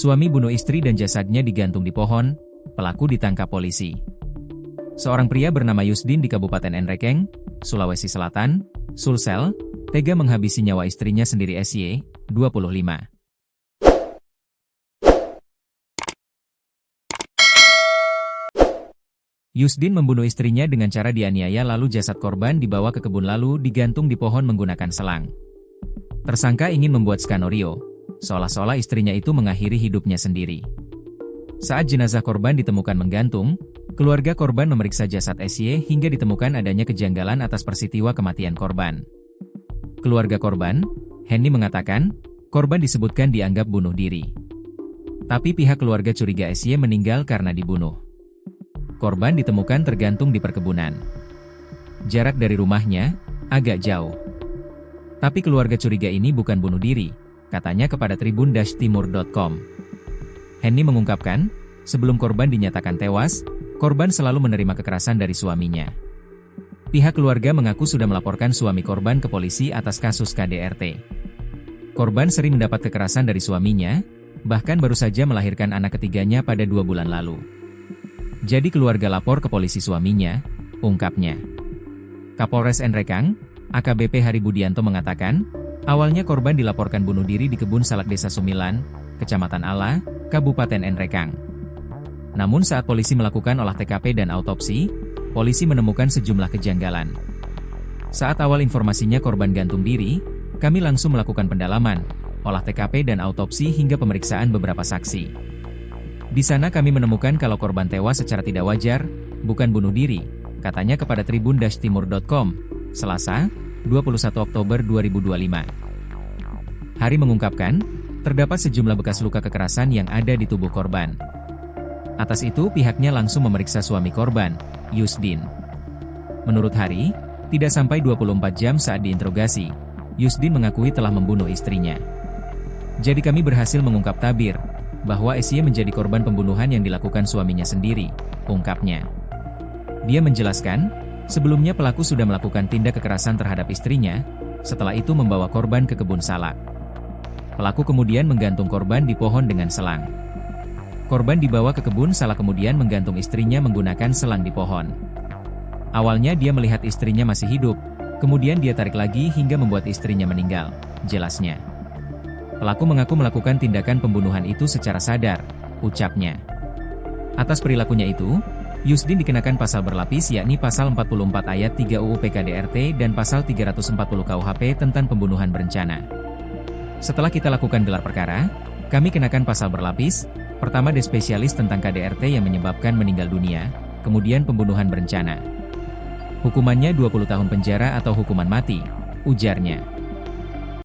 Suami bunuh istri dan jasadnya digantung di pohon, pelaku ditangkap polisi. Seorang pria bernama Yusdin di Kabupaten Nrekeng, Sulawesi Selatan, Sulsel, tega menghabisi nyawa istrinya sendiri SY, 25. Yusdin membunuh istrinya dengan cara dianiaya lalu jasad korban dibawa ke kebun lalu digantung di pohon menggunakan selang. Tersangka ingin membuat skenario, seolah-olah istrinya itu mengakhiri hidupnya sendiri. Saat jenazah korban ditemukan menggantung, keluarga korban memeriksa jasad SY hingga ditemukan adanya kejanggalan atas peristiwa kematian korban. Keluarga korban, Henny mengatakan, korban disebutkan dianggap bunuh diri. Tapi pihak keluarga curiga SY meninggal karena dibunuh. Korban ditemukan tergantung di perkebunan. Jarak dari rumahnya agak jauh. Tapi keluarga curiga ini bukan bunuh diri, katanya kepada tribun-timur.com. Henny mengungkapkan, sebelum korban dinyatakan tewas, korban selalu menerima kekerasan dari suaminya. Pihak keluarga mengaku sudah melaporkan suami korban ke polisi atas kasus KDRT. Korban sering mendapat kekerasan dari suaminya, bahkan baru saja melahirkan anak ketiganya pada 2 bulan lalu. Jadi keluarga lapor ke polisi suaminya, ungkapnya. Kapolres Nrekang, AKBP Hari Budianto mengatakan, awalnya korban dilaporkan bunuh diri di kebun salak Desa Sumilan, Kecamatan Ala, Kabupaten Nrekang. Namun saat polisi melakukan olah TKP dan autopsi, polisi menemukan sejumlah kejanggalan. Saat awal informasinya korban gantung diri, kami langsung melakukan pendalaman, olah TKP dan autopsi hingga pemeriksaan beberapa saksi. Di sana kami menemukan kalau korban tewas secara tidak wajar, bukan bunuh diri, katanya kepada tribun-timur.com, Selasa, 21 Oktober 2025. Hari mengungkapkan, terdapat sejumlah bekas luka kekerasan yang ada di tubuh korban. Atas itu pihaknya langsung memeriksa suami korban, Yusdin. Menurut Hari, tidak sampai 24 jam saat diinterogasi, Yusdin mengakui telah membunuh istrinya. Jadi kami berhasil mengungkap tabir, bahwa SY menjadi korban pembunuhan yang dilakukan suaminya sendiri, ungkapnya. Dia menjelaskan, sebelumnya pelaku sudah melakukan tindak kekerasan terhadap istrinya, setelah itu membawa korban ke kebun salak. Pelaku kemudian menggantung korban di pohon dengan selang. Korban dibawa ke kebun salak kemudian menggantung istrinya menggunakan selang di pohon. Awalnya dia melihat istrinya masih hidup, kemudian dia tarik lagi hingga membuat istrinya meninggal, jelasnya. Pelaku mengaku melakukan tindakan pembunuhan itu secara sadar, ucapnya. Atas perilakunya itu, Yusdin dikenakan pasal berlapis yakni pasal 44 ayat 3 UU PKDRT dan pasal 340 KUHP tentang pembunuhan berencana. Setelah kita lakukan gelar perkara, kami kenakan pasal berlapis, pertama spesialis tentang KDRT yang menyebabkan meninggal dunia, kemudian pembunuhan berencana. Hukumannya 20 tahun penjara atau hukuman mati, ujarnya.